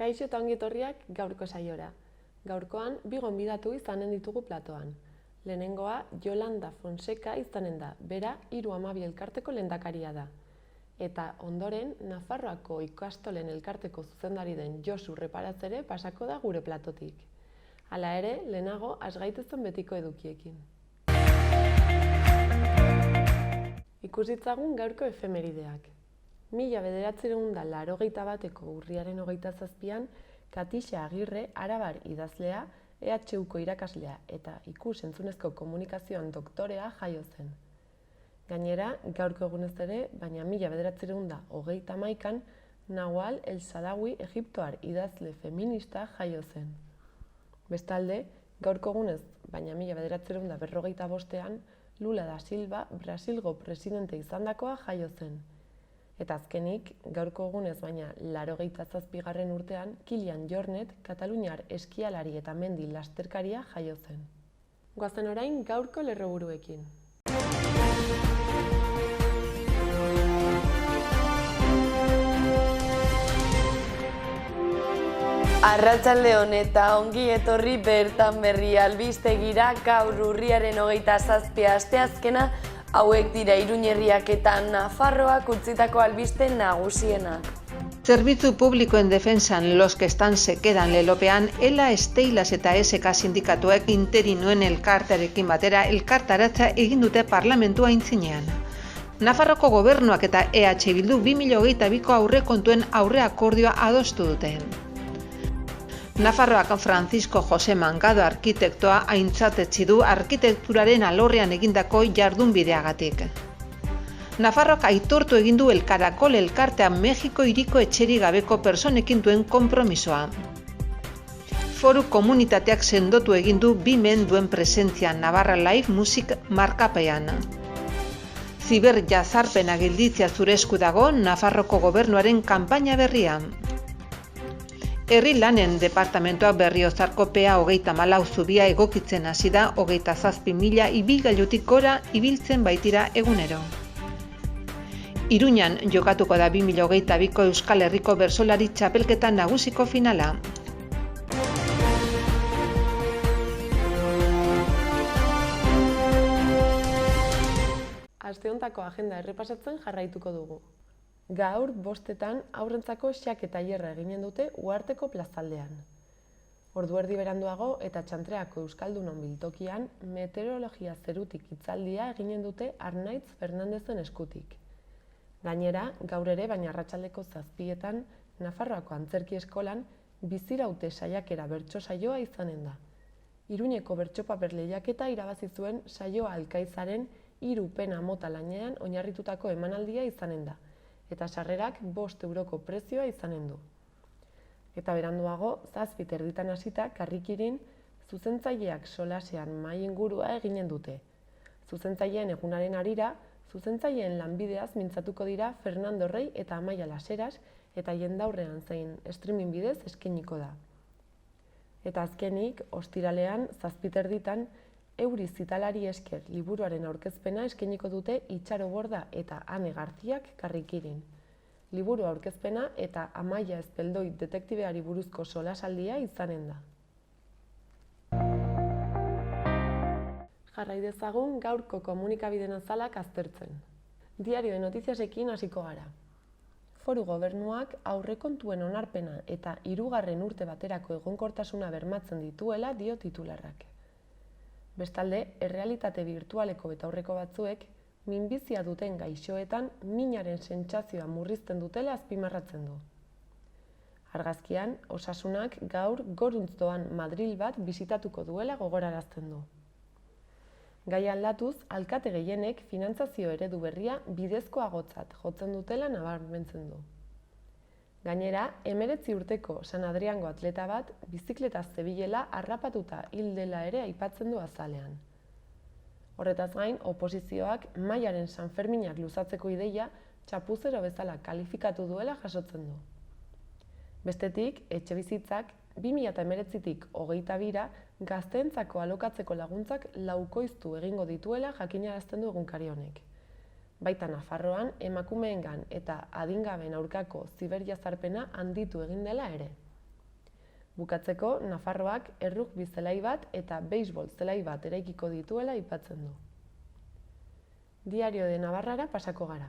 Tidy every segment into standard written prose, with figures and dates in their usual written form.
Kaixo eta ongi etorriak gaurko saiora. Gaurkoan, bi gonbidatu izanen ditugu platoan. Lehenengoa, Yolanda Fonseca izanen da, bera 312 elkarteko lehendakaria da. Eta ondoren, Nafarroako ikastolen elkarteko zuzendari den Josu Reparatzere pasako da gure platotik. Hala ere, lehenago, has gaitezen betiko edukiekin. Ikusitzagun gaurko efemerideak. 1981 urriaren 27an, Katixa Agirre, arabar idazlea, EHUko irakaslea eta ikus-entzunezko komunikazioan doktorea jaio zen. Gainera, gaurko egunez ere, baina 1931an, Nawal El-Saadawi Egiptoar idazle feminista jaio zen. Bestalde, gaurko egunez, baina 1945an, Lula da Silva Brasilgo presidente izandakoa jaio zen. Eta azkenik, gaurko egunez baina 87. urtean, Kilian Jornet, kataluniar eskialari eta mendi lasterkaria jaio zen. Goazen orain gaurko lerroburuekin. Arratsaldeon eta ongi etorri bertan berri albistegira gaur urriaren 27 asteazkena. Hauek dira Iruña herriak eta Nafarroak utzitako albiste nagusienak. Zerbitzu publikoen defentsan los que están se quedan lelopean, ELA, Steilas eta SK sindikatuek interinuen elkartearekin batera elkartaratza egin dute parlamentua aintzinean. Nafarroko gobernuak eta EH Bildu 2022ko aurrekontuen aurreakordioa adostu dute. Nafarroak Francisco José Mangado arkitektoa aintzatetsi du arkitekturaren alorrean egindako jardunbideagatik. Nafarroak aitortu egin du El Caracol elkartea Mexiko hiriko etxerik gabeko pertsonekin duen konpromisoa. Foru komunitateak sendotu egin du Bimen duen presentzia Navarra Live Music markapean. Ziberjazarpena gelditzea zure esku dago Nafarroko gobernuaren kanpaina berria. Herri lanen departamentoa Berriozarko PA 34 zubia egokitzen hasi da 27.000 ibilgailutik gora ibiltzen baitira egunero. Iruñan jokatuko da 2022ko Euskal Herriko bertsolari txapelketa nagusiko finala. Aste hontako agenda errepasatzen jarraituko dugu. Gaur, 5etan haurrentzako xake tailerra eginen dute Uharteko plazaldean. Ordu erdi beranduago eta Txantreako Euskaldunon biltokian meteorologia zerutik hitzaldia eginen dute Arnaitz Fernandezen eskutik. Gainera, gaur ere baina arratsaldeko 7etan Nafarroako Antzerki Eskolan biziraute saiakera bertso saioa izanen da. Iruñeko bertsopaper lehiaketa irabazi zuen saioa Alkaizaren 3 pena mota lanean oinarritutako emanaldia izanen da. Eta sarrerak 5 euroko prezioa izanen du. Eta beranduago, 7:30 hasita Karrikirin zuzentzaileak solasean mahai ingurua eginen dute. Zuzentzaileen egunaren harira, zuzentzaileen lanbideaz mintzatuko dira Fernando Rey eta Amaia Laseras eta jendaurrean zein streaming bidez eskainiko da. Eta azkenik, ostiralean 7:30 Euri Zitalari esker liburuaren aurkezpena eskainiko dute Itxaro Borda eta Ane Garziak Karrikirin. Liburu aurkezpena eta Amaia Ezpeldoi detektibeari buruzko solasaldia izanen da. Jarrai dezagun gaurko komunikabideen azalak aztertzen. Diario de Notiziasekin hasiko gara. Foru gobernuak aurrekontuen onarpena eta 3. urte baterako egonkortasuna bermatzen dituela dio titularrak. Bestalde, errealitate virtualeko betaurreko batzuek minbizia duten gaixoetan minaren sentsazioa murrizten dutela azpimarratzen du. Argazkian, Osasunak gaur goruntz doan Madril bat bisitatuko duela gogorarazten du. Gai aldatuz, alkate gehienek finantzazio eredu berria bidezkoagotzat jotzen dutela nabarmentzen du. Gainera, 19 urteko San Adriango atleta bat bizikletaz zebilela harrapatuta hil dela ere aipatzen du azalean. Horretaz gain, oposizioak mailaren Sanferminak luzatzeko ideia txapuzero bezala kalifikatu duela jasotzen du. Bestetik, etxebizitzak 2019tik 22ra gazteentzako alokatzeko laguntzak laukoiztu egingo dituela jakinarazten du egunkari honek. Baita Nafarroan emakumeengan eta adingabeen aurkako ziberjazarpena handitu egin dela ere. Bukatzeko, Nafarroak errugbi zelai bat eta beisbol zelai bat eraikiko dituela aipatzen du. Diario de Navarrara pasako gara.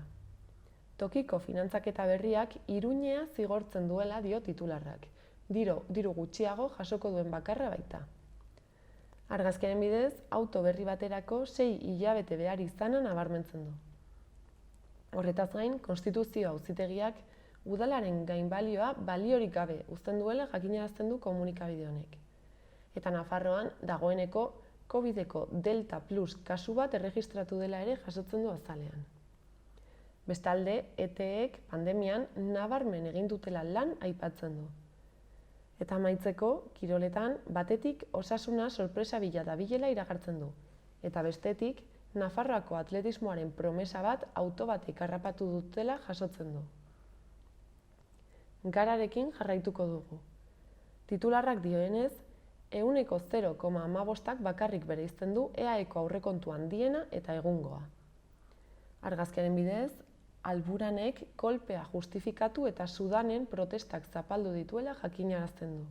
Tokiko finantzaketa berriak Iruñea zigortzen duela dio titularrak. Diru gutxiago jasoko duen bakarra baita. Argazkiaren bidez, auto berri baterako 6 hilabete behar izana nabarmentzen du. Horretaz gain, Konstituzio Auzitegiak udalaren gainbalioa baliorik gabe uzten duela jakinarazten du komunikabide honek. Eta Nafarroan dagoeneko Covideko Delta Plus kasu bat erregistratu dela ere jasotzen du azalean. Bestalde, ETEek pandemian nabarmen egin dutela lan aipatzen du. Eta amaitzeko, kiroletan, batetik osasuna sorpresa bila dabilela iragartzen du. Eta bestetik, Nafarroako atletismoaren promesa bat auto batek harrapatu dutela jasotzen du. Gararekin jarraituko dugu. Titularrak dioenez, 0,15ak bakarrik bereizten du EAEko aurrekontu handiena eta egungoa. Argazkiaren bidez, Alburanek kolpea justifikatu eta Sudanen protestak zapaldu dituela jakinarazten du.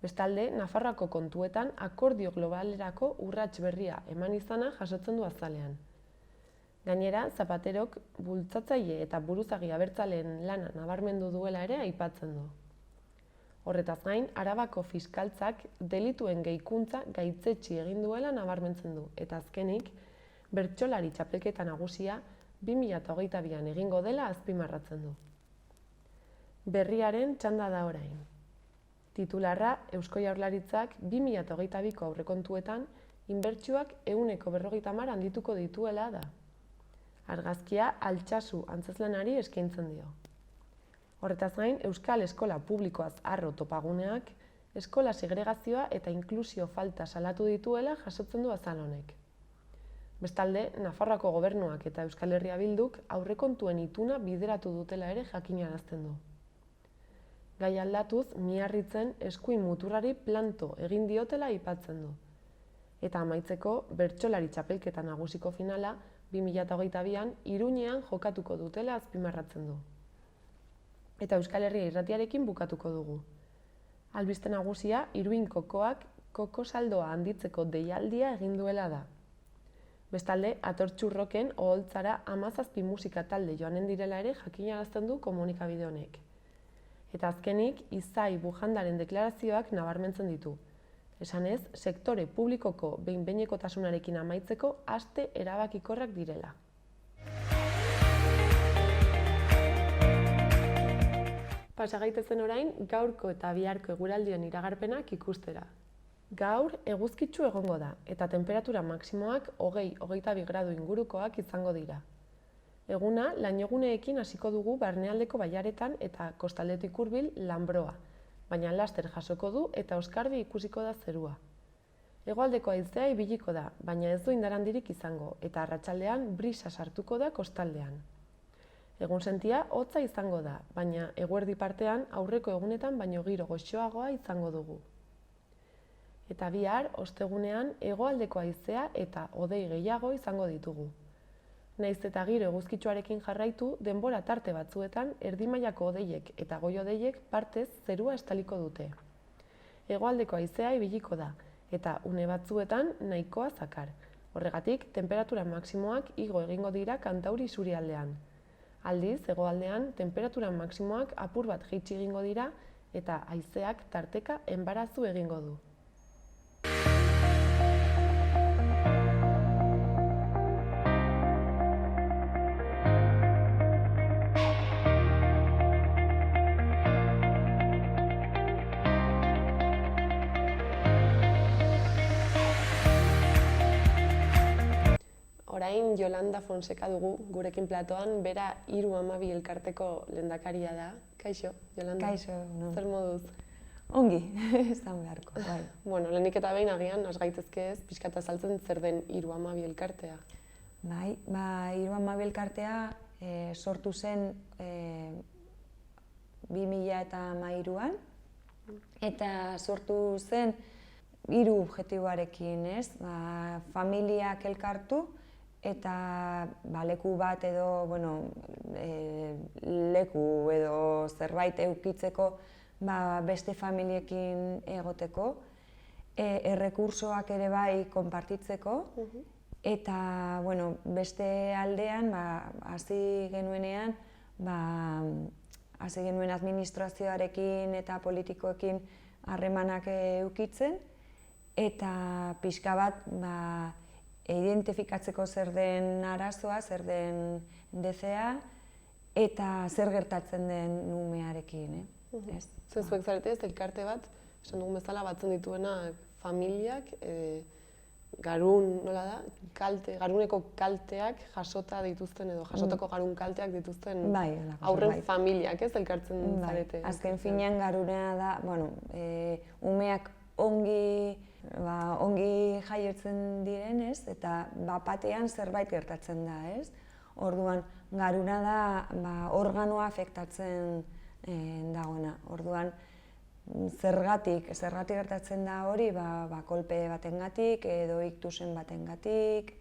Bestalde, Nafarroako kontuetan akordio globalerako urrats berria eman izana jasotzen du azalean. Gainera, Zapaterok bultzatzaile eta buruzagi abertzaleen lana nabarmendu duela ere aipatzen du. Horretaz gain, Arabako fiskaltzak delituen gehikuntza gaitzetsi egin duela nabarmentzen du, eta azkenik, bertsolari txapelketa nagusia 2022an egingo dela azpimarratzen du. Berriaren txanda da orain. Titularra Eusko Jaurlaritzak 2022ko aurrekontuetan inbertsioak 150 handituko dituela da. Argazkia Altsasu antzezlanari eskaintzen dio. Horretaz gain, Euskal Eskola Publikoaz harro topaguneak, eskola segregazioa eta inklusio falta salatu dituela jasotzen du azal honek. Bestalde, Nafarroako gobernuak eta Euskal Herria Bilduk aurrekontuen ituna bideratu dutela ere jakinarazten du. Gai aldatuz, Miarritzen eskuin muturrari planto egin diotela aipatzen du. Eta amaitzeko, bertsolari txapelketa nagusiko finala 2022an Iruñean jokatuko dutela azpimarratzen du. Eta Euskal Herria Irratiarekin bukatuko dugu. Albiste nagusia, Iruin kokoak koko saldoa handitzeko deialdia egin duela da. Bestalde, Atortxurroken oholtzara 17 musika talde joanen direla ere jakinarazten du komunikabide honek. Eta azkenik, Izai Bujandaren deklarazioak nabarmentzen ditu. Esanez, sektore publikoko behin-behinekotasunarekin amaitzeko aste erabakikorrak direla. Pasa gaitezen orain, gaurko eta biharko eguraldien iragarpenak ikustera. Gaur eguzkitsu egongo da eta tenperatura maksimoak 20-22 gradu ingurukoak izango dira. Eguna lainoguneekin hasiko dugu barnealdeko bailaretan eta kostaldetik hurbil lanbroa, baina laster jasoko du eta oskarbi ikusiko da zerua. Hegoaldeko haizea ibiliko da, baina ez du indar handirik izango eta arratsaldean brisa sartuko da kostaldean. Egunsentia hotza izango da, baina eguerdi partean aurreko egunetan baino giro goxoagoa izango dugu. Eta bihar, ostegunean, hegoaldeko haizea eta hodei gehiago izango ditugu. Nahiz eta giro eguzkitsuarekin jarraitu, denbora tarte batzuetan erdi-mailako hodeiek eta goi-hodeiek partez zerua estaliko dute. Hegoaldeko haizea ibiliko da, eta une batzuetan nahikoa zakar. Horregatik, tenperatura maksimoak igo egingo dira Kantauri isurialdean. Aldiz, hegoaldean, tenperatura maksimoak apur bat jaitsi egingo dira eta haizeak tarteka enbarazu egingo du. Orain Yolanda Fonseca dugu gurekin platoan, bera 312 elkarteko lehendakaria da. Kaixo, Yolanda? Kaixo, no. Zer moduz? Ongi, izan beharko, bai. Bueno, lehenik eta behin agian, has gaitezke ez, pixkat azaltzen zer den 312 elkartea. Bai, 312 elkartea sortu zen 2013an, eta sortu zen 3 objektiboarekin, ez? Familiak elkartu, eta leku bat edo, leku edo zerbait eukitzeko beste familiekin egoteko, errekursoak ere bai konpartitzeko, eta beste aldean, hasi genuenean, hasi genuen administrazioarekin eta politikoekin harremanak edukitzen, eta pixka bat identifikatzeko zer den arazoa, zer den DCA, eta zer gertatzen den umearekin. Zuek zarete ez, elkarte bat, esan dugun bezala batzen dituena familiak, garuneko kalteak jasota dituzten edo jasotako garun kalteak dituzten haurren familiak, ez, elkartzen zarete? Azken finean garunea da, umeak ongi jaiotzen direnez, eta batean zerbait gertatzen da, ez? Orduan, garuna da organoa afektatzen dagoena. Orduan, zergatik gertatzen da hori, kolpe batengatik, edo iktusen batengatik,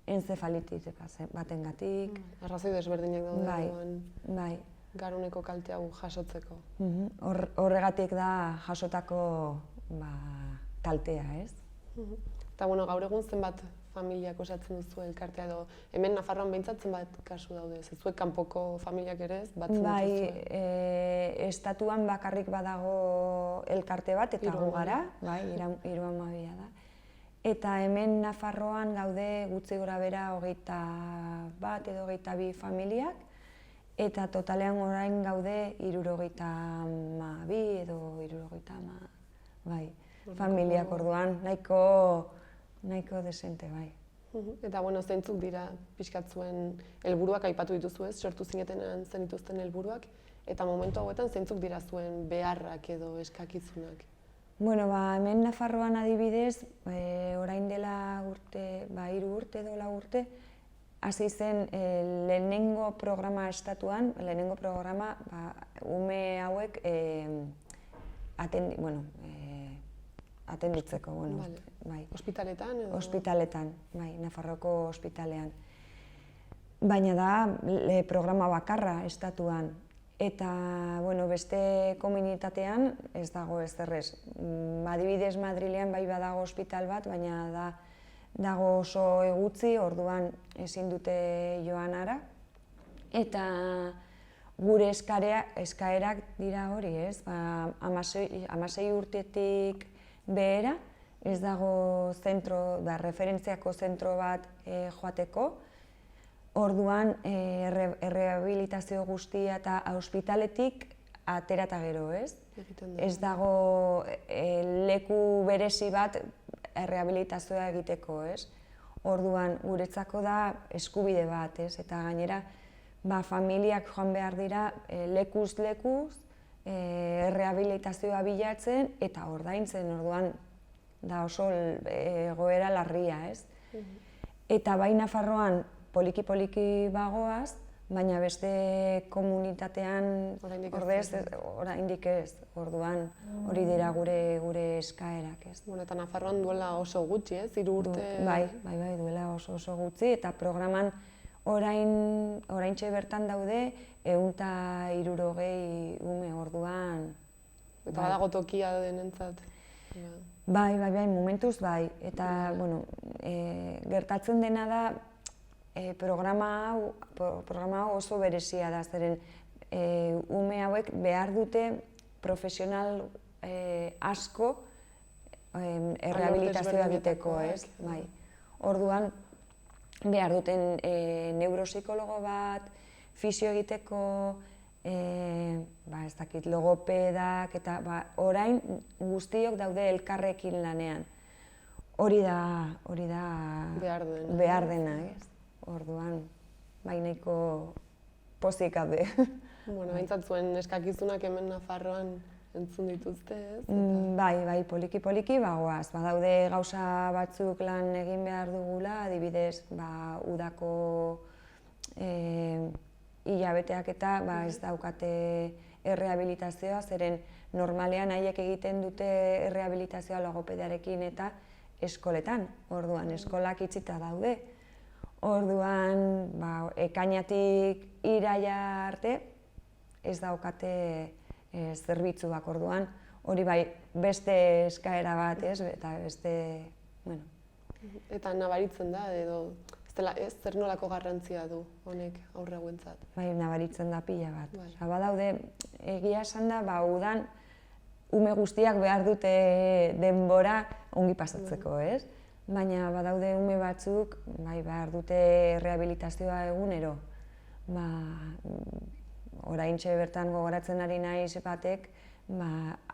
enzefalitis batengatik. Arrazoi desberdinak daude garuneko kalte hau jasotzeko. Horregatik da jasotako kaltea, ez? Eta gaur egun zenbat familiak osatzen duzu elkartea edo hemen Nafarroan behintzat zenbat kasu daude? Zuek kanpoko familiak ere ez batzen dituzue? Estatuan bakarrik badago elkarte bat eta gu gara, 32 da. Eta hemen Nafarroan gaude gutxi gorabehera 21 edo 22 familiak, eta totalean orain gaude 72 edo 70 familiak, orduan nahiko desente, bai. Eta zeintzuk dira pixkat zuen helburuak aipatu dituzu ez, sortu zinetenean zenituzten helburuak, eta momentu hauetan zeintzuk dira zuen beharrak edo eskakizunak? Hemen Nafarroan adibidez, orain dela 3 urte edo 4 urte, hasi zen lehenengo programa estatuan, lehenengo programa ume hauek atenditzeko, Ospitaletan edo? Ospitaletan, Nafarroko ospitalean. Baina da programa bakarra estatuan, eta beste komunitatean ez dago ezerrez. Adibidez Madrilean bai badago ospital bat, baina dago oso egutzi, orduan ezin dute joan ara. Eta gure eskaerak dira hori, ez? 16 urtetik behera, ez dago referentziako zentro bat joateko. Orduan, errehabilitazio guztia eta ospitaletik atera eta gero, ez? Ez dago leku berezi bat errehabilitazioa egiteko, ez? Orduan, guretzako da eskubide bat, ez? Eta gainera, familiak joan behar dira lekuz, errehabilitazioa bilatzen eta ordaintzen, orduan da oso egoera larria, ez? Eta bai Nafarroan poliki-poliki bagoaz, baina beste komunitatean oraindik ez, orduan hori dira gure eskaerak, ez? Eta Nafarroan duela oso gutxi, ez? 3 urte... Bai, duela oso gutxi, eta programan oraintxe bertan daude 160 ume, orduan... Eta badago tokia denentzat? Bai, momentuz bai. Eta, gertatzen dena da, programa hau oso berezia da, zeren ume hauek behar dute profesional asko errehabilitazioa egiteko, ez? Orduan, behar duten neuropsikologo bat, fisio egiteko, ez dakit, logopedak, eta orain guztiok daude elkarrekin lanean. Hori da behar dena, ez? Orduan, nahiko pozik gaude. Behintzat zuen eskakizunak hemen Nafarroan entzun dituzte, ez? Bai, poliki-poliki bagoaz. Badaude gauza batzuk lan egin behar dugula, adibidez, udako hilabeteak eta ez daukate errehabilitazioa, zeren normalean haiek egiten dute errehabilitazioa logopediarekin eta eskoletan. Orduan, eskolak itxita daude. Orduan, ekainatik iraila arte ez daukate zerbitzuak orduan, hori bai beste eskaera bat, ez, eta beste, bueno. Eta nabaritzen da, edo ez zer nolako garrantzia du honek aurre hauentzat? Bai, nabaritzen da pila bat. Bai. Badaude, egia esan da, udan ume guztiak behar dute denbora ongi pasatzeko, ez? Baina badaude ume batzuk, behar dute rehabilitazioa egunero. Oraintxe bertan gogoratzen ari naiz batek,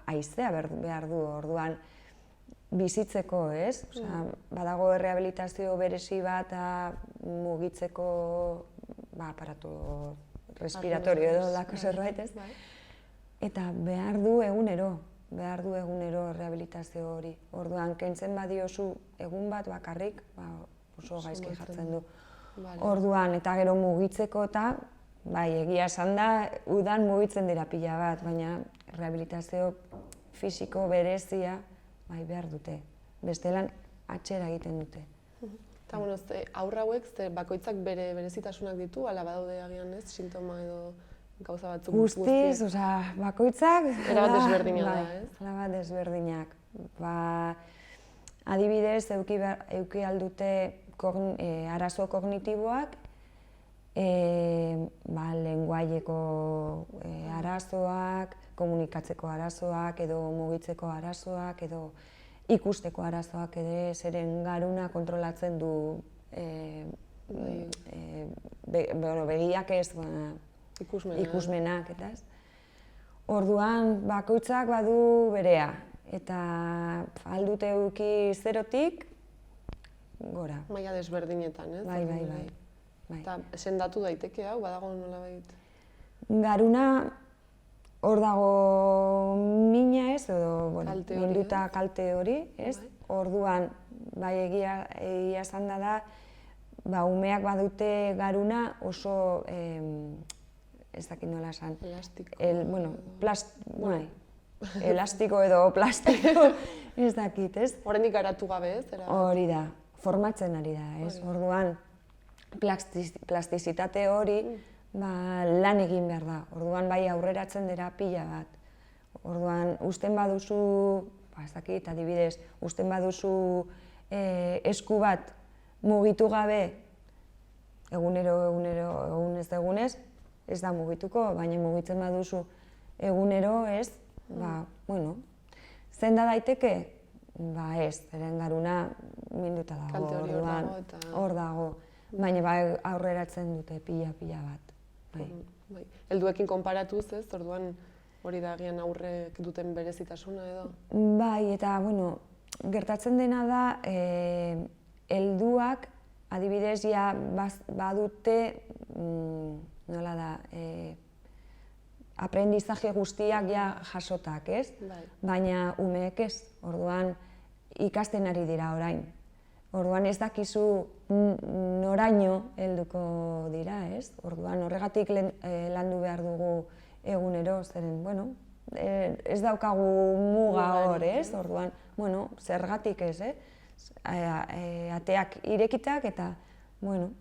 haizea behar du orduan bizitzeko, ez? Badago rehabilitazio berezi bat mugitzeko aparatu respiratorio edo dako zerbait, ez? Eta behar du egunero rehabilitazio hori. Orduan, kentzen badiozu egun bat bakarrik, oso gaizki jartzen du. Orduan, eta gero mugitzeko eta, egia esan da, udan mugitzen dira pila bat, baina rehabilitazio fisiko berezia behar dute. Bestelan atxera egiten dute. Eta, haur hauek bakoitzak bere berezitasunak ditu, ala badaude agian ez, sintoma edo gauza batzuk guztiz, bakoitzak... Erabat desberdinak da, ez? Erabat desberdinak. Adibidez, eduki aldute arazo kognitiboak, lenguaieko arazoak, komunikatzeko arazoak, edo mugitzeko arazoak, edo ikusteko arazoak ere, zeren garuna kontrolatzen du begiak ez, ikusmenak, eta ez. Orduan, bakoitzak badu berea, eta aldute eduki 0-tik gora. Maila desberdinetan, ez? Bai. Eta sendatu daiteke hau, badago nolabait? Garuna hor dago mina ez, edo minduta kalte hori, ez? Orduan, egia esan da, umeak badute garuna oso, ez dakit nola esan, elastiko edo plastiko, ez dakit, ez? Oraindik garatu gabe, ez? Hori da, formatzen ari da, ez? Orduan, plastizitate hori lan egin behar da. Orduan aurreratzen dira pila bat. Orduan, usten baduzu, ez dakit, adibidez, usten baduzu esku bat mugitu gabe, egunez, ez da mugituko, baina mugitzen baduzu egunero, ez, zenda daiteke? Ez, beren garuna minduta dago, orduan, hor dago. Baina aurreratzen dute pila bat. Helduekin konparatuz, ez? Orduan hori da agian aurrek duten berezitasuna edo? Bai, eta, gertatzen dena da, helduak, adibidez, badute, nola da, aprendizaje guztiak jasotak, ez? Baina umeek ez, orduan ikasten ari dira orain. Orduan ez dakizu noraino helduko dira, ez? Orduan horregatik landu behar dugu egunero, zeren, ez daukagu muga hor, ez? Orduan, zergatik ez, ateak irekitak eta, joan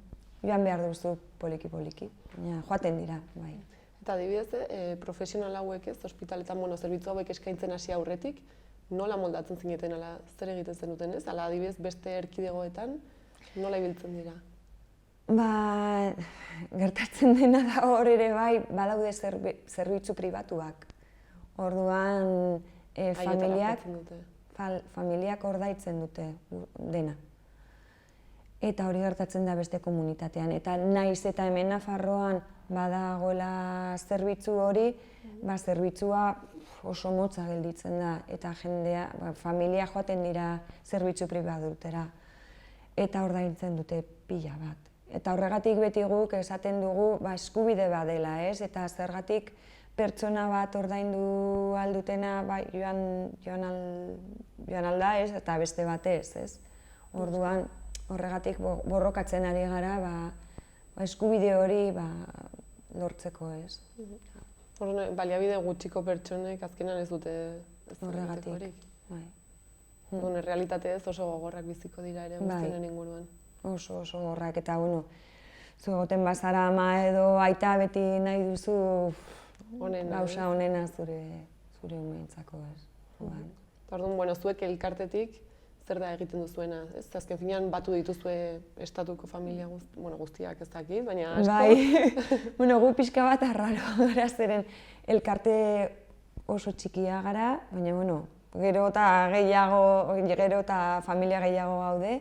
behar duzu poliki-poliki, joaten dira, bai. Eta adibidez, profesional hauek ez, ospitaletan, zerbitzu hauek eskaintzen hasi aurretik, nola moldatzen zineten, ala zer egiten zenuten, ez? Ala adibidez beste erkidegoetan, nola ibiltzen dira? Gertatzen dena da hor ere bai, badaude zerbitzu pribatuak. Orduan, familiak ordaitzen dute dena. Eta hori gertatzen da beste komunitatean. Eta naiz eta hemen Nafarroan badagoela zerbitzu hori, zerbitzua oso motza gelditzen da, eta jendea, familia joaten dira zerbitzu pribatutera, eta ordaintzen dute pila bat. Eta horregatik beti guk esaten dugu eskubide bat dela, ez? Eta zergatik pertsona bat ordaindu aldutena joan alda, ez? Eta beste batez, ez? Orduan, horregatik borrokatzen ari gara, eskubide hori lortzeko, ez? Baliabide gutxiko pertsonek azkenan ez dute horregatik. Realitate ez oso gogorrak biziko dira ere guztien inguruan. Oso gogorrak, eta zu egoten bazara ama edo aita beti nahi duzu gauza onena zure umeentzako, ez. Orduan, bueno, zuek elkartetik zer da egiten duzuena, ez? Azken finean batu dituzue estatuko familia guztiak ez dakit, baina asko. Bai, bueno, gu pixka bat arraro gara zeren elkarte oso txikia gara, baina, bueno, gero eta familia gehiago gaude.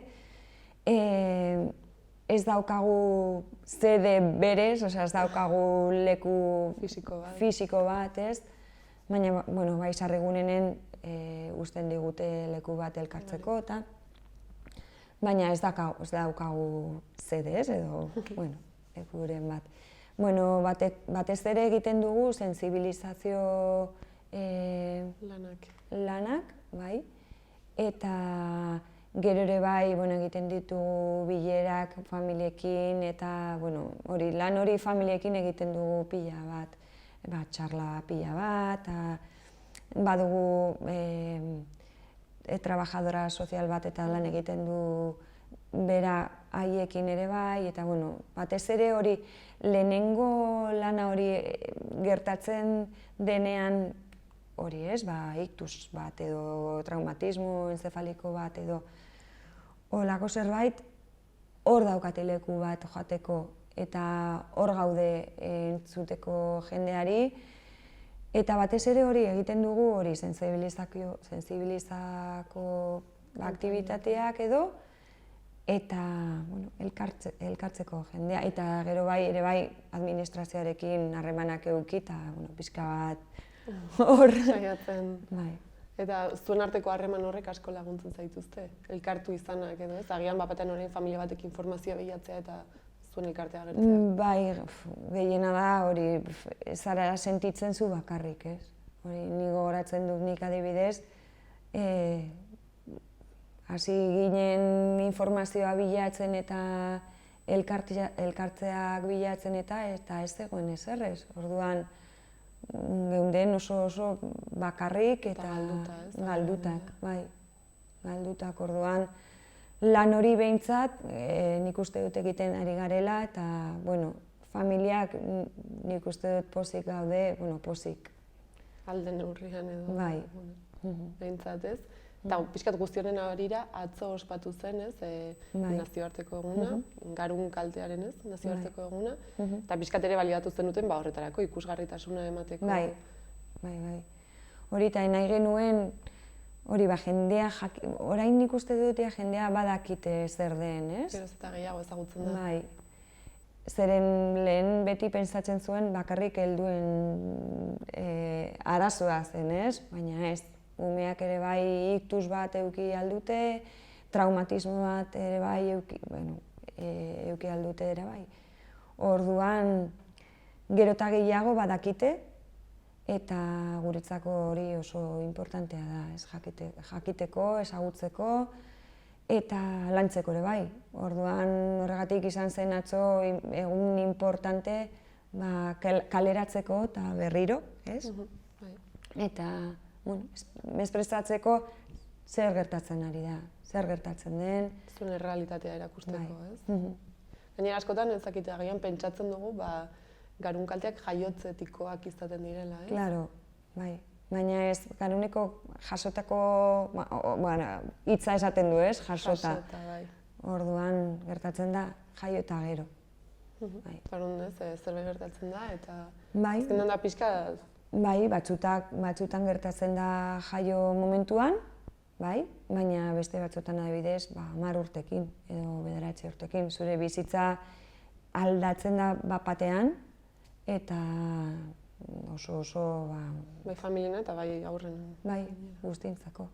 Ez daukagu sede berez, ez daukagu leku fisiko bat, ez? Baina, bueno, bai, sarrigunenen uzten digute leku bat elkartzeko, eta baina ez daukagu sede, ez? Edo, bueno, lekuren bat. Bueno, batez ere egiten dugu sentsibilizazio lanak, bai, eta gero ere bai, egiten ditugu bilerak familiekin, eta lan hori familiekin egiten dugu pila bat, txarla pila bat, badugu trabajadora sozial bat eta lan egiten du bera haiekin ere bai, eta batez ere hori lehenengo lana hori gertatzen denean hori ez, iktus bat edo traumatismo enzefaliko bat edo holako zerbait, hor daukate leku bat joateko eta hor gaude entzuteko jendeari, eta batez ere hori egiten dugu hori sentsibilizako aktibitateak edo, eta elkartzeko jendea, eta gero ere bai administrazioarekin harremanak eduki, eta pixka bat hor. Saiatzen. Eta zuen arteko harreman horrek asko laguntzen zaituzte, elkartu izanak edo ez? Agian bapatean orain familia batek informazioa bilatzea eta zuen elkartea agertzea. Bai, gehiena da hori zara sentitzen zu bakarrik, ez? Hori ni gogoratzen dut nik adibidez, hasi ginen informazioa bilatzen eta elkartzeak bilatzen eta ez zegoen ezerrez. Orduan, geunden oso bakarrik eta galdutak, bai, galdutak. Orduan, lan hori behintzat nik uste dut egiten ari garela eta, familiak nik uste dut pozik gaude, pozik. Alde neurrian edo. Bai. Behintzat ez. Eta pixkat guztionen harira atzo ospatu zen, ez, nazioarteko eguna, garun kaltearen ez, nazioarteko eguna, eta pixkat ere baliatu zenuten horretarako ikusgarritasuna emateko. Bai. Hori eta nahi genuen, hori jendea, orain nik uste dut jendea badakite zer den, ez? Geroz eta gehiago ezagutzen da. Bai. Zeren lehen beti pentsatzen zuen bakarrik helduen arazoa zen, ez? Baina ez. Umeak ere bai iktus bat eduki aldute, traumatismo bat ere bai eduki aldute ere bai. Orduan, gero eta gehiago badakite, eta guretzako hori oso importantea da, jakiteko, ezagutzeko, eta lantzeko ere bai. Orduan, horregatik izan zen atzo egun importante kaleratzeko eta berriro, ez? Eta mesprezatzeko zer gertatzen ari da, zer gertatzen den. Zuen errealitatea erakusteko, ez? Gainera askotan ez dakit agian pentsatzen dugu, garun kalteak jaiotzetikoak izaten direla, ez? Claro, bai. Baina ez, garuneko jasotako, hitza esaten du, ez? Jasota. Jasota, bai. Orduan gertatzen da jaio eta gero. Orduan ez, zerbait gertatzen da, eta bai. azkenean da pixka. Bai, batzutan gertatzen da jaio momentuan, bai, baina beste batzutan adibidez 10 urtekin edo 9 urtekin. Zure bizitza aldatzen da bapatean eta oso Bai familiena eta bai aurren. Bai, guztientzako.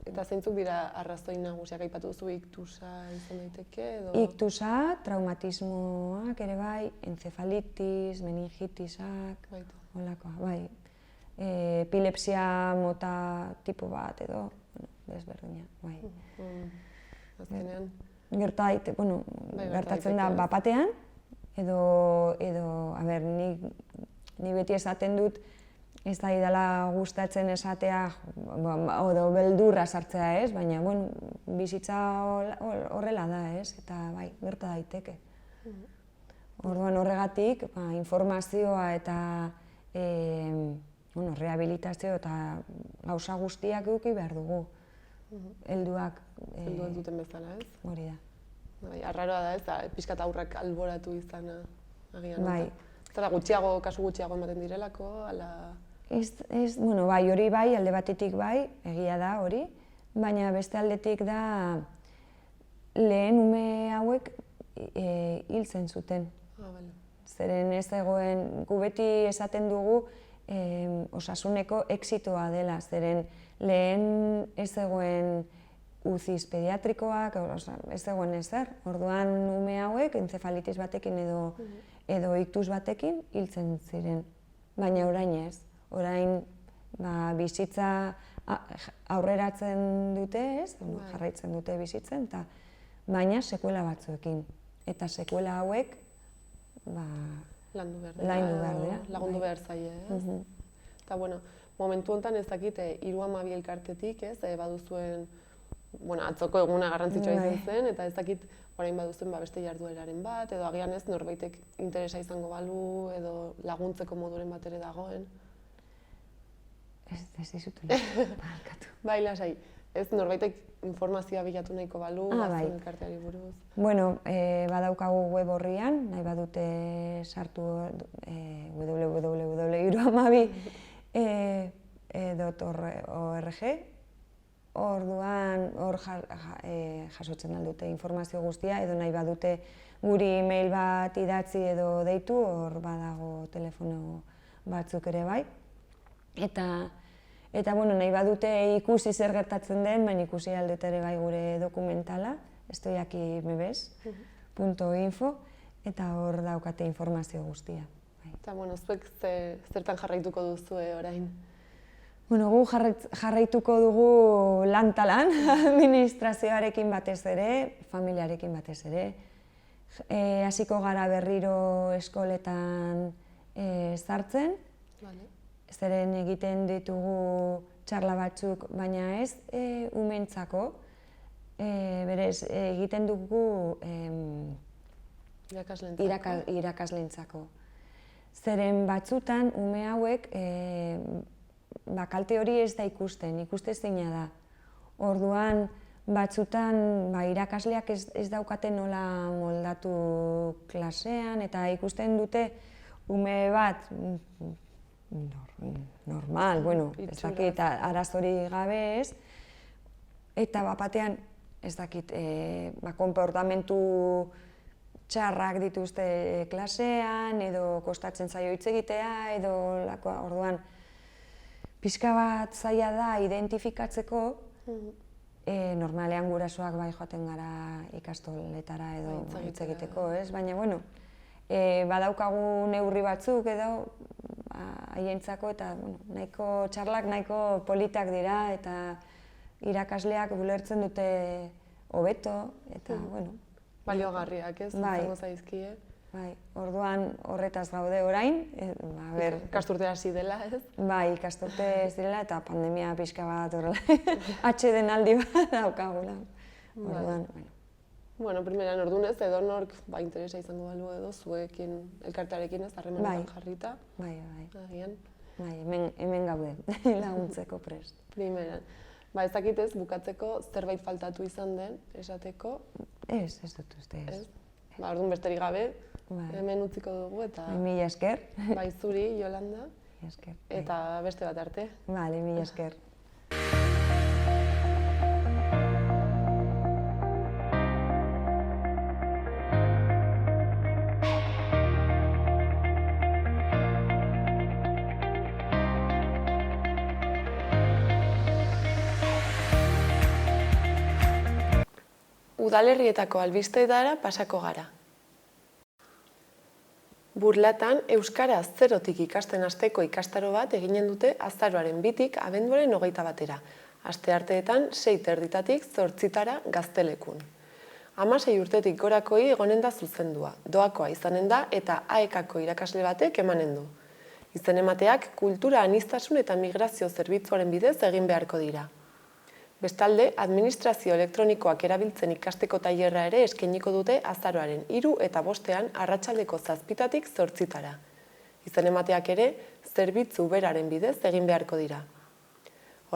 Eta zeintzuk dira arrazoi nagusiak aipatu duzu, iktusa izan daiteke edo? Iktusa, traumatismoak ere bai, encefalitis, meningitisak, holakoa, bai. Epilepsia mota tipo bat edo, desberdina, bai. Azkenean? Gertatzen da bapatean, edo, ni beti esaten dut, ez da idala gustatzen esatea, edo beldurra sartzea ez, baina bizitza horrela da ez, eta bai, gerta daiteke. Orduan horregatik, informazioa eta rehabilitazio eta gauza guztiak eduki behar dugu. Helduak... Helduak duten bezala, ez? Hori da. Bai, arraroa da, ez, pixkat aurrak alboratu izana agian. Bai. Eta kasu gutxiago ematen direlako, ala... Bai, hori bai, alde batetik bai, egia da hori, baina beste aldetik da lehen ume hauek hiltzen zuten. Zeren ez egoen, gu beti esaten dugu osasuneko exitoa dela, zeren lehen ez egoen UCIs pediatrikoak, ez egoen ezer. Orduan ume hauek entzefalitis batekin edo iktus batekin hiltzen ziren, baina orain ez. Orain bizitza aurreratzen dute, jarraitzen dute bizitzen, baina sekuela batzuekin. Eta sekuela hauek landu behar dira, lagundu behar zaie, ez? Eta, momentu honetan ez dakit, 312 elkartetik, ez, baduzuen, atzoko eguna garrantzitsua izan zen, eta ez dakit, orain baduzuen beste jardueraren bat, edo agian ez norbaitek interesa izango balu, edo laguntzeko moduren bat ere dagoen. Ez dizutu barkatu. Bai, lasai. Ez norbaitek informazioa bilatu nahiko balu, azken elkarteari buruz. Badaukagu web horrian, nahi badute sartu www.312.org. Orduan hor jasotzen aldute informazio guztia, edo nahi badute guri e-mail bat idatzi edo deitu, hor badago telefono batzuk ere bai. Eta nahi badute ikusi zer gertatzen den, baina ikusi aldute ere bai gure dokumentala, estoiakimbebes.info, eta hor daukate informazio guztia. Eta, zuek zertan jarraituko duzue orain? Gu jarraituko dugu lan-talan, administrazioarekin batez ere, familiarekin batez ere. Hasiko gara berriro eskoletan sartzen, zeren egiten ditugu txarla batzuk, baina ez umentzako, berez egiten dugu irakasleentzako. Zeren batzutan ume hauek kalte hori ez da ikustezina da. Orduan batzutan irakasleak ez daukaten nola moldatu klasean, eta ikusten dute ume bat normal, ez dakit, arazori gabe ez, eta batean, ez dakit, konportamentu txarrak dituzte klasean, edo kostatzen zaio hitz egitea, edo orduan pixka bat zaila da identifikatzeko, normalean gurasoak bai joaten gara ikastoletara edo hitz egiteko, ez? Baina, badaukagu neurri batzuk edo haientzako, eta nahiko txarlak nahiko politak dira, eta irakasleak ulertzen dute hobeto, eta, baliogarriak, ez? Zango zaizkie. Bai, orduan horretaz gaude orain, ikasturtea hasi dela, ez? Bai, ikasturte ez direla, eta pandemia pixka bat horrela, atxeden aldi bat daukagula. Orduan, primeran ordunez, edo nork interesa izango balu edo zuekin elkartearekin ez, harremanetan jarrita. Bai. Hemen gaude, laguntzeko prest. Primeran. Ez dakitez, bukatzeko zerbait faltatu izan den, esateko? Ez dut uste ez. Orduan besterik gabe, hemen utziko dugu eta... Mila esker. Bai, zuri, Yolanda. Mila esker. Eta beste bat arte. Bale, mila esker. Udalerrietako albisteetara pasako gara. Burlatan, euskaraz zerotik ikasten hasteko ikastaro bat eginen dute azaroaren 2tik abenduaren 21-era. Astearteetan 6:30 8:00 Gaztelekun. 16 urtetik gorakoi egonen da zuzendua, doakoa izanen da eta AEK-ko irakasle batek emanen du. Izen emateak kultura aniztasun eta migrazio zerbitzuaren bidez egin beharko dira. Bestalde, administrazio elektronikoak erabiltzen ikasteko tailerra ere eskainiko dute azaroaren 3 eta 5 arratsaldeko 7 zortzitara. Izen emateak ere, zerbitzu beraren bidez egin beharko dira.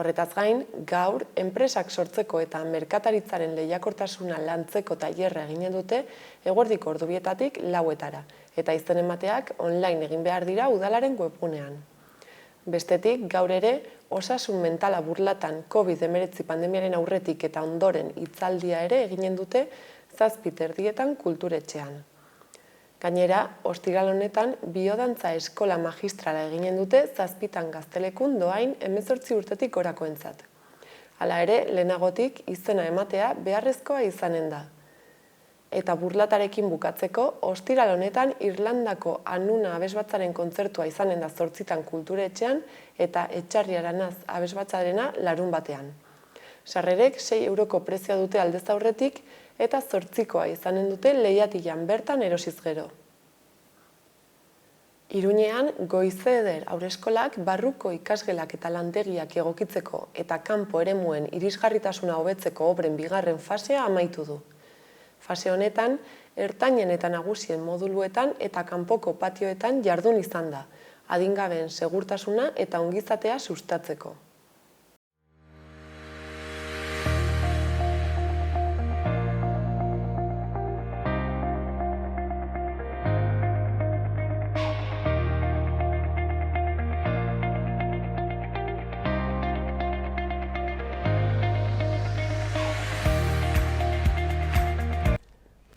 Horretaz gain, gaur, enpresak sortzeko eta merkataritzaren lehiakortasuna lantzeko tailerra eginen dute eguerdiko ordubietatik 4etara, eta izen emateak online egin behar dira udalaren webgunean. Bestetik, gaur ere, osasun mentala burlatan COVID-19 pandemiaren aurretik eta ondoren hitzaldia ere eginen dute 7:30 kulturetxean. Gainera, ostiral honetan biodantza eskola magistrala eginen dute 7 Gaztelekun doain 18 urtetik gorakoentzat. Hala ere, lehenagotik izena ematea beharrezkoa izanen da. Eta burlatarekin bukatzeko, ostiral honetan Irlandako Anuna abesbatzaren kontzertua izanen da 8 kulturetxean eta Etxarri Aranaz abesbatzarena larunbatean. Sarrerek 6 euroko prezioa dute aldez aurretik eta 8koa izanen dute Lehiatilan bertan erosiz gero. Iruñean, Goizeder Haureskolak barruko ikasgelak eta lantegiak egokitzeko eta kanpo eremuen irisgarritasuna hobetzeko obren bigarren fasea amaitu du. Fase honetan, ertainen eta nagusien moduluetan eta kanpoko patioetan jardun izan da, adingabeen segurtasuna eta ongizatea sustatzeko.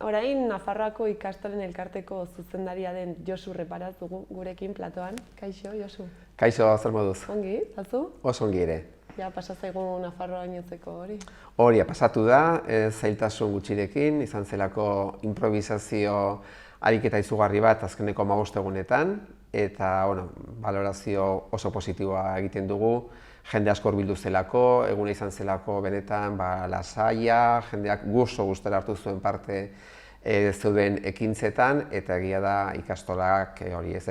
Orain, Nafarroako ikastolen elkarteko zuzendaria den Josu Reparaz dugu gurekin platoan. Kaixo, Josu? Kaixo, zer moduz? Ongi, zazu? Oso ongi ere. Ja, pasazaigu Nafarroa inotzeko hori? Hori, pasatu da, zailtasun gutxirekin, izan zelako improvisazio ariketa izugarri bat azkeneko 15 egunetan, eta, valorazio oso positiboa egiten dugu, jende asko hurbildu zelako, eguna izan zelako benetan lasaia, jendeak gustora hartu zuen parte zeuden ekintzetan, eta egia da ikastolak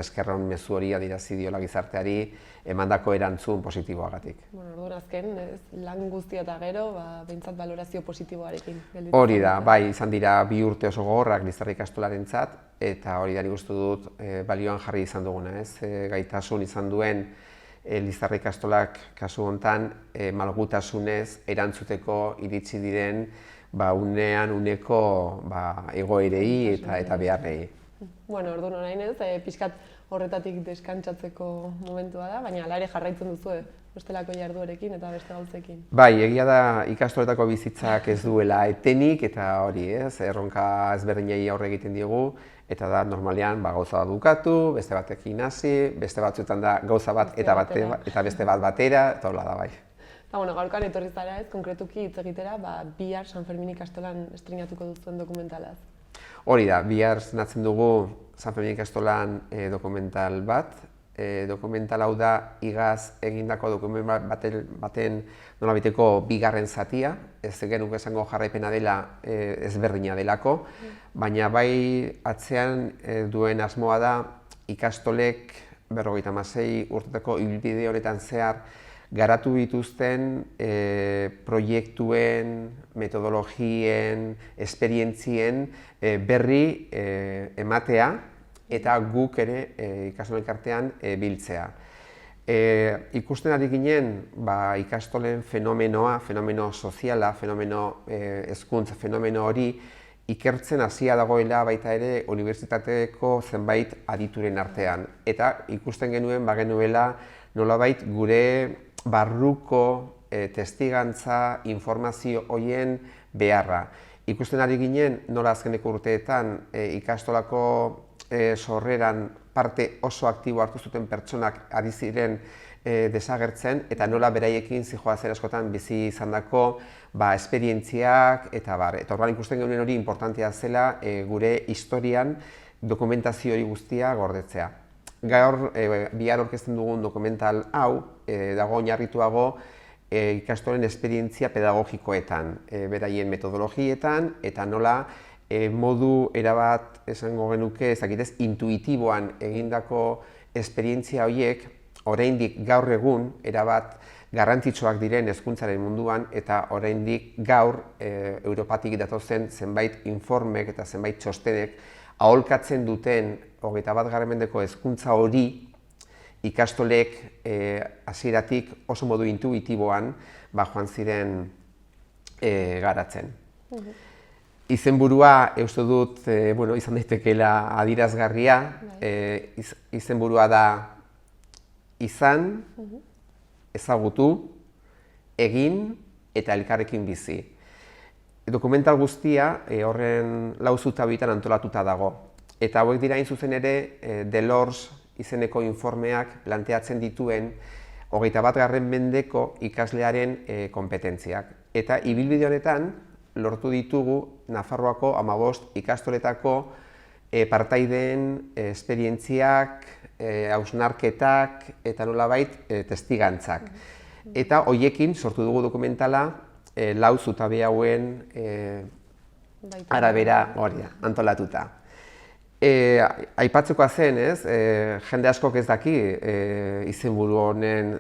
eskerron mezu hori adierazi diola gizarteari emandako erantzun positiboagatik. Orduan azken, lan guztia eta gero, behintzat valorazio positiboarekin. Hori da, bai, izan dira 2 urte oso gogorrak Lizarra ikastolarentzat, eta hori da nik uste dut balioan jarri izan duguna, gaitasun izan duen Lizarra ikastolak kasu honetan malgutasunez erantzuteko iritsi diren uneko egoerei eta beharrei. Orduan orain ez, pixkat horretatik deskantsatzeko momentua da, baina hala ere jarraitzen duzue bestelako jarduerekin eta beste gauzekin. Bai, egia da ikastoletako bizitzak ez duela etenik eta hori, erronka ezberdinei aurre egiten diogu, eta da normalean gauza bat bukatu, beste batekin hasi, beste batzuetan da gauza bat eta beste bat batera, eta hola da bai. Gaurkoan etorri zara ez, konkretuki hitz egitera, bihar San Fermin ikastolan estrenatuko duzuen dokumentalaz. Hori da, bihar estrenatzen dugu San Fermin ikastolan dokumental bat. Dokumental hau da igaz egindako dokumental baten nolabiteko bigarren zatia, ez genuke esango jarraipena dela ezberdina delako, baina bai atzean duen asmoa da ikastolek 56 urtetako ibilbide honetan zehar garatu dituzten proiektuen, metodologien, esperientzien berri ematea eta guk ere ikastolen elkartean biltzea. Ikusten ari ginen ikastolen fenomeno soziala, hezkuntza fenomeno hori ikertzen hasia dagoela baita ere unibertsitateko zenbait adituren artean. Eta ikusten genuen bagenuela nolabait gure barruko testigantza, informazio horien beharra. Ikusten ari ginen nola azkeneko urteetan ikastolako sorreran parte oso aktibo hartu zuten pertsonak ari ziren desagertzen eta nola beraiekin zihoazen askotan bizi izandako esperientziak eta bar. Eta orduan ikusten genuen hori importantea zela gure historian dokumentazio hori guztia gordetzea. Gaur bihar aurkezten dugun dokumental hau dago oinarrituago ikastolen esperientzia pedagogikoetan, beraien metodologietan eta nola modu erabat esango genuke ezakitez intuitiboan egindako esperientzia horiek oraindik gaur egun erabat garrantzitsuak diren hezkuntzaren munduan eta oraindik gaur Europatik datozen zenbait informek eta zenbait txostenek aholkatzen duten 21. mendeko hezkuntza hori ikastolek hasieratik oso modu intuitiboan joan ziren garatzen. Izenburua, uste dut, izan daitekeela adierazgarria, izenburua da izan, ezagutu, egin eta elkarrekin bizi. Dokumental guztia horren 4 zutabetan antolatuta dago. Eta hauek dira hain zuzen ere Delors izeneko informeak planteatzen dituen 21. mendeko ikaslearen konpetentziak. Eta ibilbide honetan lortu ditugu Nafarroako 15 ikastoletako partaideen esperientziak, hausnarketak eta nolabait testigantzak. Eta hoiekin sortu dugu dokumentala 4 zutabe hauen arabera antolatuta. Aipatzekoa zen, jende askok ez daki izenburu honen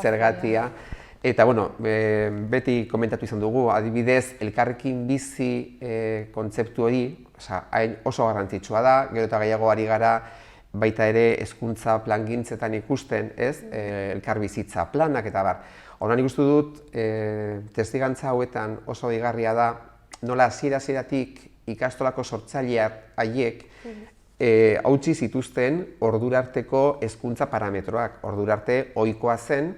zergatia. Eta, beti komentatu izan dugu, adibidez, elkarrekin bizi kontzeptu hori oso garrantzitsua da, gero eta gehiago ari gara baita ere hezkuntza plangintzetan ikusten, elkarbizitza planak eta bar. Horren ikustu dut, testigantza hauetan oso deigarria da, nola hasieratik ikastolako sortzaileak haiek hautsi zituzten ordurarteko hezkuntza parametroak. Ordurarte ohikoa zen,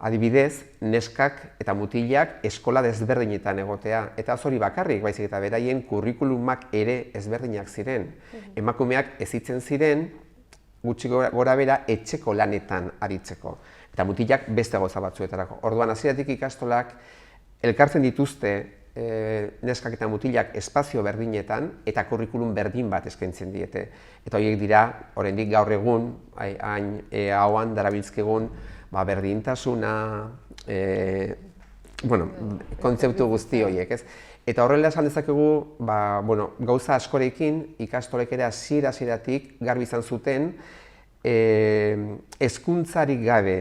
adibidez, neskak eta mutilak eskola desberdinetan egotea. Eta hori bakarrik, baizik eta beraien kurrikulumak ere ezberdinak ziren. Emakumeak hezitzen ziren, gutxi gora bera etxeko lanetan aritzeko. Eta mutilak beste gauza batzuetarako. Orduan, hasieratik ikastolak elkartzen dituzte neskak eta mutilak espazio berdinetan eta kurrikulum berdin bat eskaintzen diete. Eta horiek dira, oraindik gaur egun, ahoan darabiltzkegun, berdintasuna, kontzeptu guzti horiek, ez? Eta horrela esan dezakegu, gauza askorekin ikastolek ere hasieratik garbi izan zuten hezkuntzarik gabe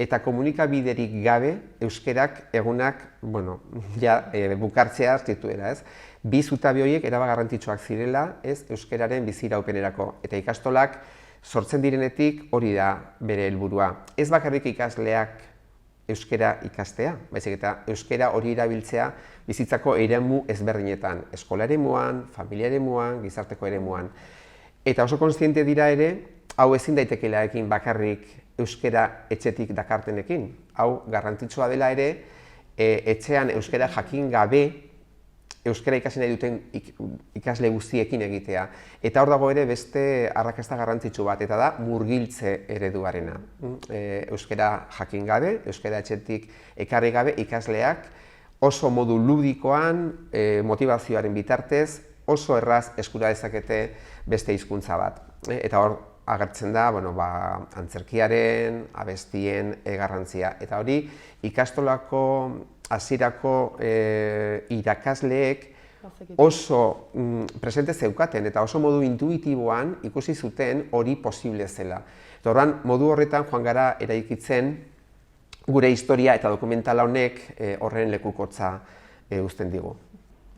eta komunikabiderik gabe euskerak egunak, bukartzea zituela, ez? Bi zutabe horiek eraba garrantzitsuak zirela, ez, euskeraren biziraupenerako. Eta ikastolak sortzen direnetik hori da bere helburua. Ez bakarrik ikasleak euskera ikastea, baizik eta euskera hori erabiltzea bizitzako eremu ezberdinetan, eskola eremuan, familia eremuan, gizarteko eremuan. Eta oso kontziente dira ere, hau ezin daitekeela ekin bakarrik euskera etxetik dakartenekin. Hau garrantzitsua dela ere, etxean euskera jakin gabe, euskara ikasi nahi duten ikasle guztiekin egitea. Eta hor dago ere beste arrakasta garrantzitsu bat, eta da murgiltze ereduarena. Euskara jakin gabe, euskara etxetik ekarri gabe ikasleak oso modu ludikoan, motivazioaren bitartez, oso erraz eskura dezakete beste hizkuntza bat. Eta hor agertzen da, antzerkiaren, abestien garrantzia. Eta hori ikastolako hasierako irakasleek oso presente zeukaten eta oso modu intuitiboan ikusi zuten hori posible zela. Eta horren, modu horretan joan gara eraikitzen gure historia eta dokumentala honek horren lekukotza uzten digu.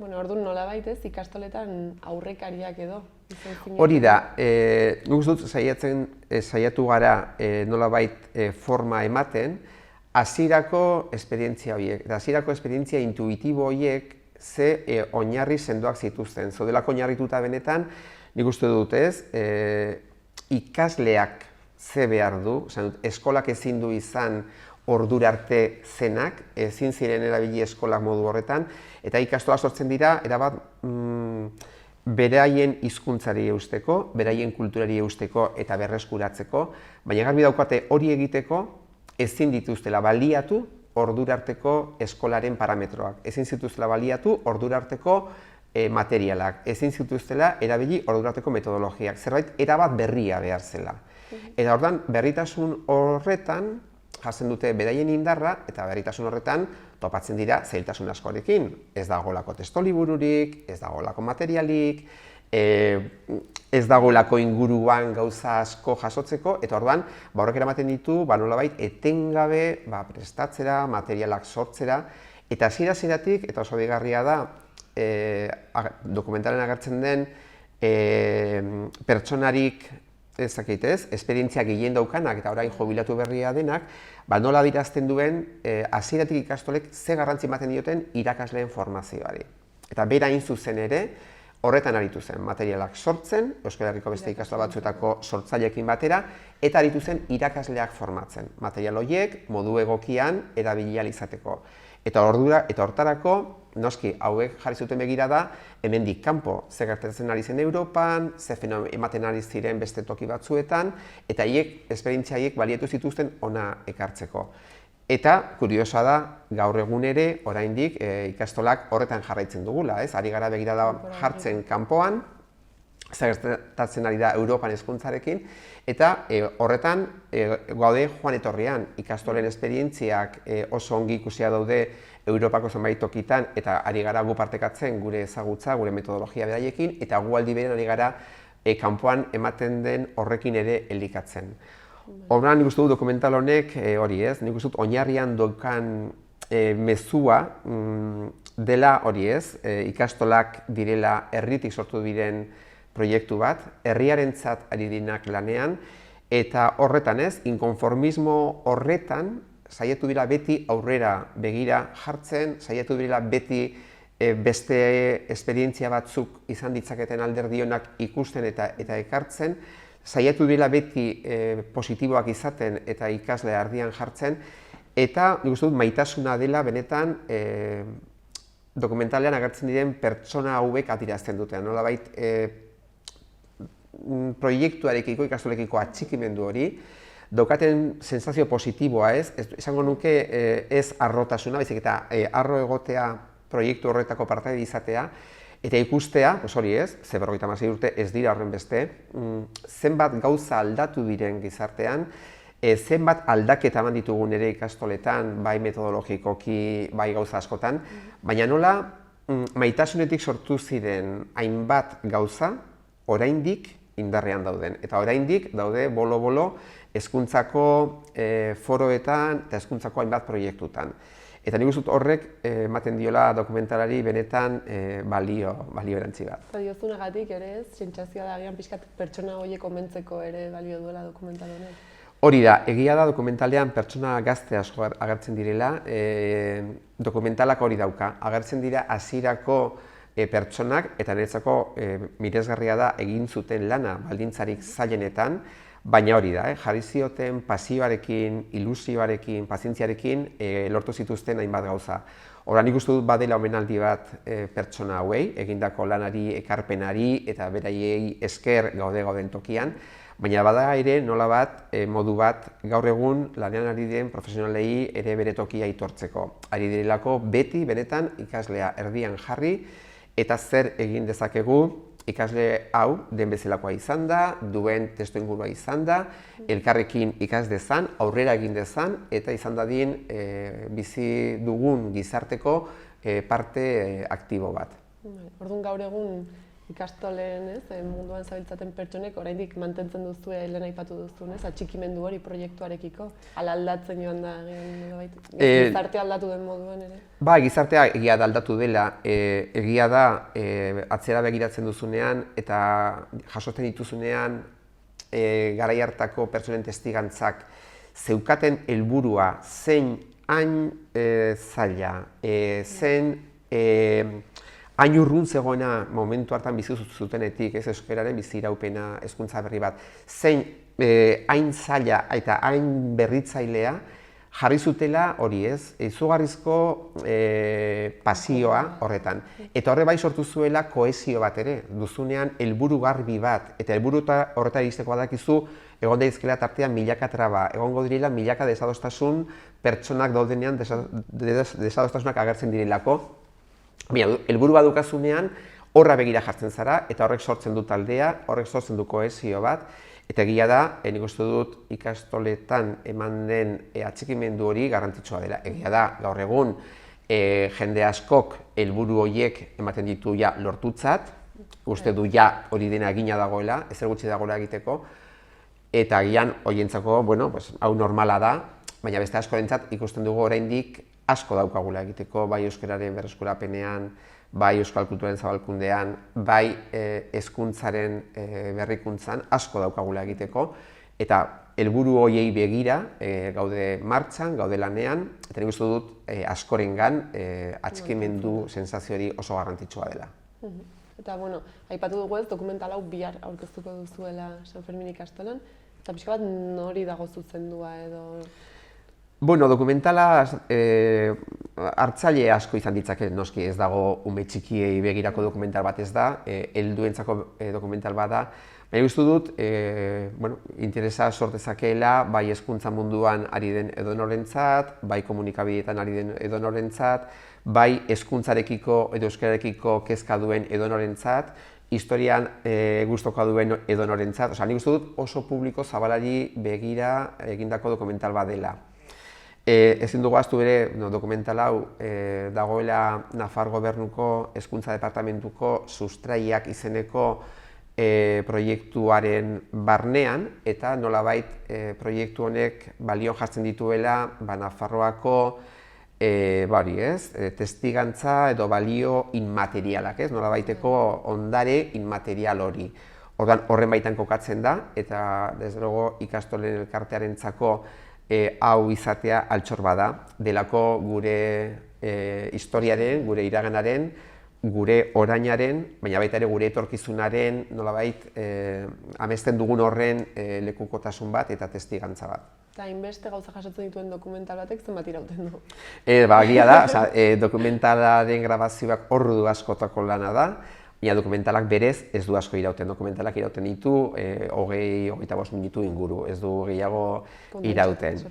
Orduan nola baitez, ikastoletan aurrekariak edo? Hori da, nik uste dut saiatu gara nolabait forma ematen, hasierako esperientzia horiek, eta hasierako esperientzia intuitibo horiek ze oinarri sendoak zituzten. Zodelako oinarrituta benetan, nik uste dut ez, ikasleak ze behar du, eskolak ezin du izan ordurarte zenak, ezin ziren erabili eskolak modu horretan, eta ikastola sortzen dira, erabat beraien hizkuntzari eusteko, beraien kulturari eusteko eta berreskuratzeko, baina garbi daukate hori egiteko, ezin dituztela baliatu ordurarteko eskolaren parametroak, ezin zituztela baliatu ordurarteko materialak, ezin zituztela erabili ordurarteko metodologiak, zerbait erabat berria behar zela. Eta ordan berritasun horretan jasen dute beraien indarra eta berritasun horretan topatzen dira zailtasun askorekin. Ez dagolako testolibururik, ez dagolako materialik, ez dagoelako inguruan gauza asko jasotzeko, eta orduan, horrek eramaten ditu, nolabait, etengabe prestatzera, materialak sortzera, eta hasiera-hasieratik, eta oso deigarria da, dokumentalen agertzen den pertsonarik, esperientzia gehien daukanak eta orain jubilatu berria denak, nola adierazten duen hasieratik ikastolek ze garrantzi ematen dioten irakasleen formazioari. Eta bera hain zuzen ere, horretan aritu zen, materialak sortzen, Euskal Herriko beste ikastola batzuetako sortzaileekin batera, eta aritu zen irakasleak formatzen. Material horiek modu egokian erabili ahal izateko. Eta hortarako, noski, hauek jarri zuten begirada, hemendik kanpo, ze gertatzen ari zen Europan, ze fenomeno ematen ari ziren beste toki batzuetan, eta esperientzia haiek balietu zituzten hona ekartzeko. Eta, kuriosoa da, gaur egun ere, oraindik ikastolak horretan jarraitzen dugula, ari gara begirada jartzen kanpoan, zer gertatzen ari da Europan hezkuntzarekin, eta horretan gaude joan etorrian ikastolen esperientziak oso ongi ikusia daude Europako zenbait tokitan, eta ari gara gu partekatzen gure ezagutza, gure metodologia beraiekin, eta gu aldi berean ari gara kanpoan ematen den horrekin ere elikatzen. Horrean nik uste dut dokumental honek hori ez, nik uste dut oinarrian dokan mezua dela hori ez, ikastolak direla herritik sortu diren proiektu bat, herriarentzat ari direnak lanean, eta horretan ez, inkonformismo horretan saiatu dira beti aurrera begira jartzen, saiatu dira beti beste esperientzia batzuk izan ditzaketen alderdionak ikusten eta ekartzen, saiatu dira beti positiboak izaten eta ikasle ardian jartzen, eta nik uste dut maitasuna dela benetan dokumentalean agertzen diren pertsona hauek adierazten duten. Nolabait proiektuarekiko, ikastolekiko atxikimendu hori, daukaten sensazio positiboa ez, esango nuke ez harrotasuna, baizik eta harro egotea proiektu horretako partaide izatea, eta ikustea, hori ez, 56 urte ez dira horren beste, zenbat gauza aldatu diren gizartean, zenbat aldaketa eman ditugun ere ikastoletan, bai metodologikoki, bai gauza askotan, baina nola maitasunetik sortu ziren hainbat gauza, oraindik indarrean dauden. Eta oraindik daude bolo-bolo hezkuntzako foroetan eta hezkuntzako hainbat proiektutan. Eta nik uste dut horrek ematen diola dokumentalari benetan balio erantzi bat. Eta diozunagatik ere ez, sentsazioa da agian pixkat pertsona horiek konbentzeko ere balio duela dokumental honek. Hori da, egia da dokumentalean pertsona gazte asko agertzen direla, dokumentalak hori dauka, agertzen dira hasierako pertsonak eta niretzako miresgarria da egin zuten lana baldintzarik zailenetan, baina hori da, jarri zioten pasioarekin, ilusioarekin, pazientziarekin lortu zituzten hainbat gauza. Horra nik uste dut badela omenaldi bat pertsona hauei, egindako lanari, ekarpenari eta beraiei esker gauden tokian, baina bada ere nola bat, modu bat, gaur egun lanean ari diren profesionalei ere bere tokia aitortzeko. Ari direlako beti benetan ikaslea erdian jarri eta zer egin dezakegu ikasle hau den bezalakoa izan da, duen testuingurua izan da, elkarrekin ikas dezan, aurrera egin dezan, eta izan dadin bizi dugun gizarteko parte aktibo bat. Orduan gaur egun ikastolen munduan zabiltzaten pertsonek oraindik mantentzen duzue lehen aipatu duzun, atxikimendu hori proiektuarekiko, ala aldatzen joan da gizartea aldatu den moduan ere? Ba, gizartea egia da aldatu dela, egia da atzera begiratzen duzunean eta jasotzen dituzunean garai hartako pertsonen testigantzak zeukaten helburua zein hain zaila, zein hain urrun zegoena momentu hartan bizi zutenetik, ez euskararen bizi iraupena, hezkuntza berri bat, zein hain zaila eta hain berritzailea jarri zutela hori ez, izugarrizko pasioa horretan. Eta horre bai sortu zuela kohesio bat ere, duzunean helburu garbi bat, eta helburu horretara iristeko badakizu egon daizkela tartean milaka traba, egongo direla milaka desadostasun pertsonak daudenean desadostasunak agertzen direlako. Baina, helburu bat dukazunean, horra begira jartzen zara, eta horrek sortzen du taldea, horrek sortzen du kohesio bat, eta egia da, nik uste dut ikastoletan eman den atxikimendu hori garrantzitsua dela. Egia da, gaur egun, jende askok helburu horiek ematen ditu ja lortutzat, Uste du ja hori dena egina dagoela, ezer gutxi dagoela egiteko, eta agian horientzako, bueno, hau normala da, baina beste askorentzat ikusten dugu oraindik asko daukagula egiteko, bai euskararen berreskurapenean, bai euskal kulturaren zabalkundean, bai hezkuntzaren berrikuntzan asko daukagula egiteko, eta helburu horiei begira gaude martxan, gaude lanean, eta nik uste dut askorengan atxikimendu sensazio hori oso garrantzitsua dela. Eta, bueno, aipatu dugu ez, dokumental hau bihar aurkeztuko duzuela San Fermin ikastolan, eta pixka bat nori dago zuzendua edo... Bueno, dokumentala hartzaile asko izan ditzake, noski ez dago ume txikiei begirako dokumental bat ez da, helduentzako dokumental bat da, baina uste dut, interesa sortezakeela, bai hezkuntza munduan ari den edonorentzat, bai komunikabideetan ari den edonorentzat, bai hezkuntzarekiko edo euskararekiko kezka duen edonorentzat, historian gustukoa duen edonorentzat, nik uste dut oso publiko zabalari begira egindako dokumental bat dela. Ezin dugu ahaztu bere dokumental hau dagoela Nafar Gobernuko Hezkuntza Departamentuko sustraiak izeneko proiektuaren barnean, eta nolabait proiektu honek balioan jartzen dituela Nafarroako testigantza edo balio inmaterialak, nolabaiteko ondare inmaterial hori. Horren baitan kokatzen da, eta desde luego ikastolen elkartearentzako hau izatea altxor bada, delako gure historiaren, gure iraganaren, gure orainaren, baina baita ere gure etorkizunaren nolabait amesten dugun horren lekukotasun bat eta testigantza bat. Eta hainbeste gauza jasotzen dituen dokumental batek zenbat irauten du? Egia da, dokumentalaren grabazioak ordu askotako lana da, baina dokumentalak berez ez du asko irauten. Dokumentalak irauten ditu 20-25 minutu inguru, ez du gehiago irauten.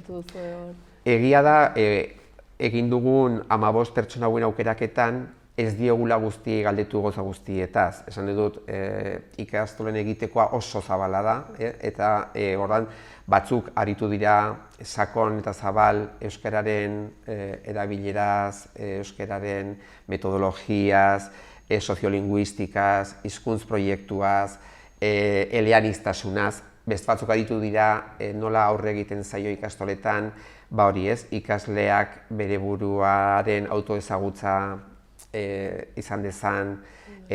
Egia da, egin dugun 15 pertsona hauen aukeraketan, ez diogula guzti galdetu gauza guztietaz. Esan dut, ikastolen egitekoa oso zabala da, eta ordan batzuk aritu dira sakon eta zabal euskararen erabileraz, euskararen metodologiaz, soziolinguistikaz, hizkuntz proiektuaz, eleaniztasunaz. Beste batzuk aritu dira nola aurre egiten zaio ikastoletan, ikasleak bere buruaren autoezagutza izan dezan,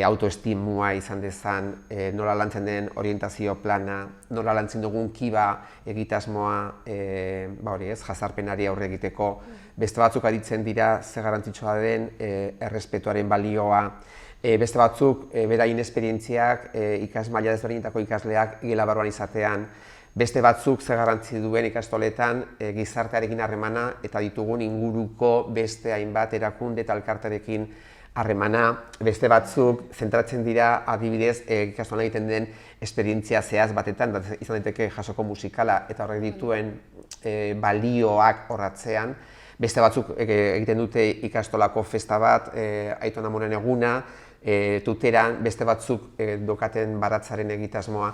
autoestimua izan dezan, nola lantzen den orientazio plana, nola lantzen dugun kiba egitasmoa jazarpenari aurre egiteko. Beste batzuk aritzen dira ze garrantzitsua den errespetuaren balioa. Beste batzuk beraien esperientziak ikasmaila desberdinetako ikasleak gela barruan izatean. Beste batzuk ze garrantzi duen ikastoletan gizartearekin harremana eta ditugun inguruko beste hainbat erakunde eta elkartearekin harremana. Beste batzuk zentratzen dira adibidez ikastolan egiten den esperientzia zehaz batetan, izan daiteke jasoko musikala eta horrek dituen balioak horratzean. Beste batzuk egiten dute ikastolako festa bat, Aiton Amonen eguna, tuteran, beste batzuk dokaten baratzaren egitasmoa.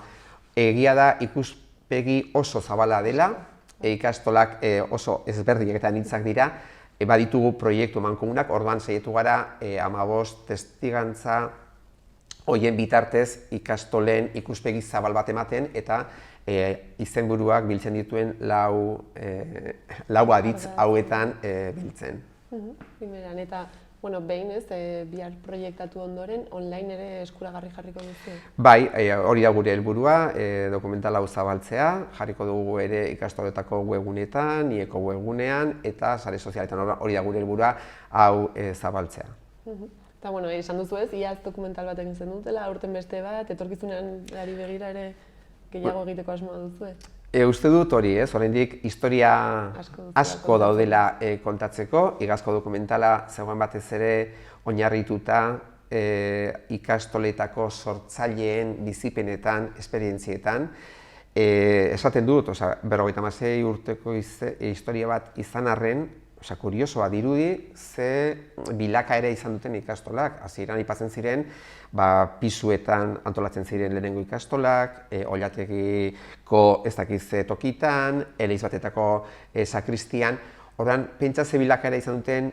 Egia da ikuspegi oso zabala dela, ikastolak oso ezberdinak eta anitzak dira, baditugu proiektu mankomunak, orduan saiatu gara 15 testigantza horien bitartez ikastolen ikuspegi zabal bat ematen eta izenburuak biltzen dituen lau aditz hauetan biltzen. Eta behin ez, bihar proiektatu ondoren, online ere eskuragarri jarriko duzu? Bai, hori da gure helburua, dokumental hau zabaltzea, jarriko dugu ere ikastoletako webgunetan, IEko webgunean, eta sare sozialetan hori da gure helburua hau zabaltzea. Eta, esan duzu ez, iaz dokumental bat egin zen dutela, aurten beste bat, etorkizunean ari begira ere gehiago egiteko asmoa duzu? Uste dut hori, oraindik historia asko daudela kontatzeko, igazko dokumentala zegoen batez ere oinarrituta ikastoletako sortzaileen bizipenetan, esperientzietan. Esaten dut, 56 urteko historia bat izan arren, kuriosoa dirudi, ze bilakaera izan duten ikastolak. Hasieran aipatzen ziren, pisuetan antolatzen ziren lehenengo ikastolak, Ollategiko ez dakiz tokitan, Eliz batetako sakristian. Orduan, pentsa ze bilakaera izan duten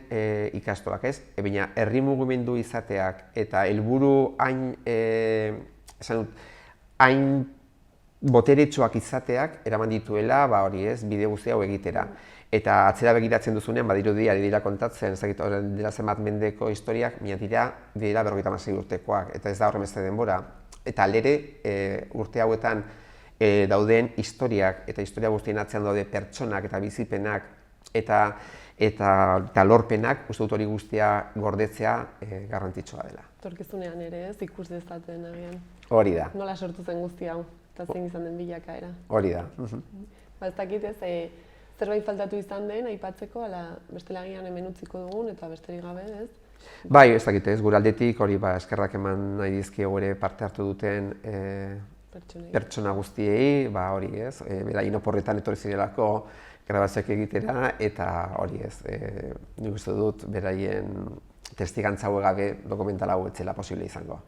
ikastolak, ez? Baina herri mugimendu izateak eta helburu hain boteretsuak izateak eraman dituela, hori ez, bide guzti hau egitera. Eta atzera begiratzen duzunean, badirudi ari dira kontatzen, ez dakit dira zenbat mendeko historiak, dira 56 urtekoak, eta ez da horren beste denbora. Eta alere urte hauetan dauden historiak eta historia guztien atzean daude pertsonak eta bizipenak eta lorpenak, uste dut hori guztia gordetzea garrantzitsua dela. Etorkizunean ere ez, ikus dezaten agian. Hori da. Nola sortu zen guzti hau, eta zein izan den bilakaera. Hori da. Ez dakit ez, zerbait faltatu izan den, aipatzeko, ala bestela agian hemen utziko dugun, eta besterik gabe, ez? Bai, ez dakit ez, gure aldetik hori eskerrak eman nahi dizkiegu ere parte hartu duten pertsona guztiei, hori ez, beraien oporretan etorri zirelako grabazioak egitera, eta hori ez, nik uste dut beraien testigantza hauek gabe dokumentala hau etzela posible izango.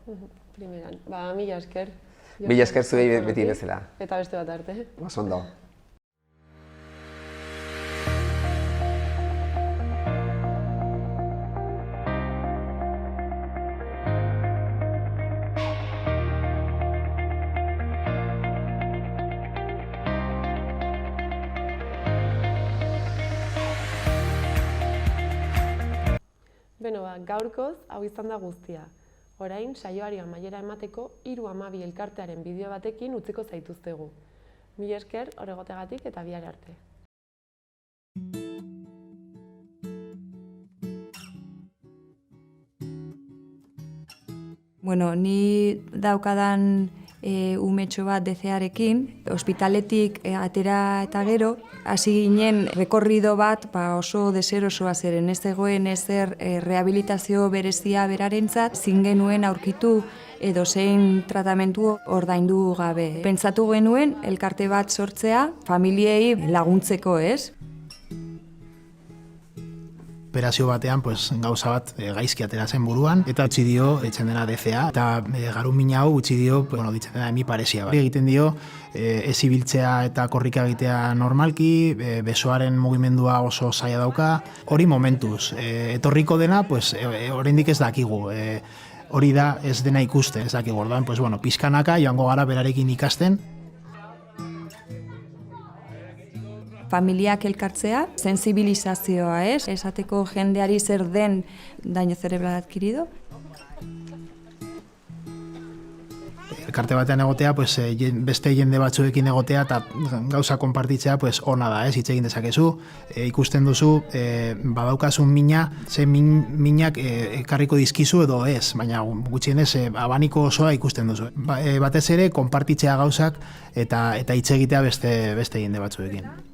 Primeran, mila esker. Mila esker zuei beti bezala. Eta beste bat arte. Oso ondo. Beno, gaurkoz hau izan da guztia. Orain, saioari amaiera emateko 3-12 elkartearen bideo batekin utziko zaituztegu. Mila esker, hor egoteagatik eta bihar arte. Bueno, ni daukadan umetxo bat DCArekin, ospitaletik atera eta gero, hasi ginen rekorrido bat oso deserosoa zeren ez zegoen ezer rehabilitazio berezia berarentzat, zin genuen aurkitu edo zein tratamentu ordaindu gabe. Pentsatu genuen elkarte bat sortzea familiei laguntzeko, ez? Operazio batean gauza bat gaizki atera zen buruan, eta utzi dio, ditzen dena DCA, eta garun mina hau utzi dio, ditzen dena hemiparesia bat. Egiten dio, ez ibiltzea eta korrika egitea normalki, besoaren mugimendua oso zaila dauka, hori momentuz. Etorriko dena, oraindik ez dakigu. Hori da ez dena ikusten, ez dakigu. Orduan, pizkanaka joango gara berarekin ikasten. Familiak elkartzea, sensibilizazioa, esateko jendeari zer den daño cerebral adquirido. Elkarte batean egotea, beste jende batzuekin egotea eta gauza konpartitzea ona da, hitz egin dezakezu, ikusten duzu, badaukazun mina, ze minak ekarriko dizkizu edo ez, baina gutxienez abaniko osoa ikusten duzu. Batez ere, konpartitzea gauzak eta hitz egitea beste jende batzuekin.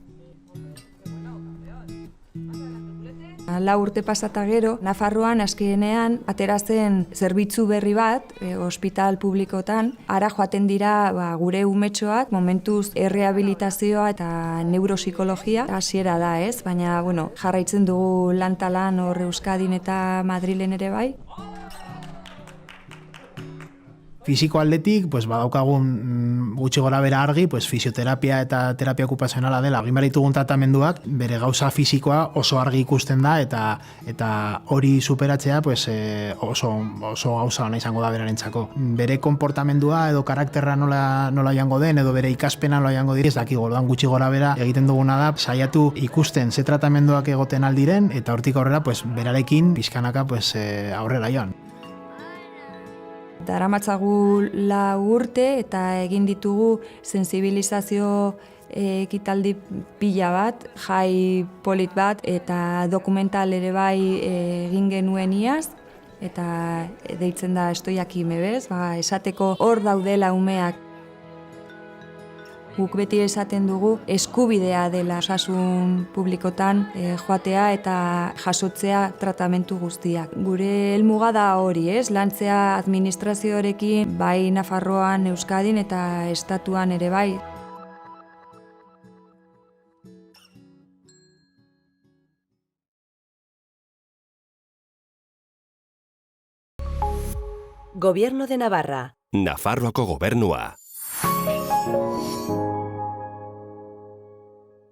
4 urte pasata gero, Nafarroan azkenean atera zen zerbitzu berri bat, ospital publikotan, ara joaten dira gure umetxoak, momentuz errehabilitazioa eta neuropsikologia hasiera da, ez? Baina, jarraitzen dugu lan-talan hor Euskadin eta Madrilen ere bai. Fisiko aldetik, badaukagun gutxi gora bera argi, fisioterapia eta terapia okupazionala dela. Egin behar ditugun tratamenduak, bere gauza fisikoa oso argi ikusten da eta hori superatzea oso gauza ona izango da berarentzako. Bere konportamendua edo karakterra nola jango den edo bere ikaspena nola jango dira, ez dakigu. Orduan gutxi gora bera egiten duguna da, saiatu ikusten ze tratamenduak egoten aldiren eta hortik aurrera berarekin pixkanaka aurrera joan. Daramatzagu 4 urte eta egin ditugu sensibilizazio ekitaldi pila bat, jai polit bat eta dokumental ere bai egin genuen iaz, eta deitzen da Estoy aquí me ves, esateko hor daudela umeak. Guk beti esaten dugu eskubidea dela osasun publikotan joatea eta jasotzea tratamentu guztiak. Gure helmuga da hori, lantzea administrazioarekin bai Nafarroan, Euskadin eta estatuan ere bai. Gobierno de Navarra. Nafarroako gobernua.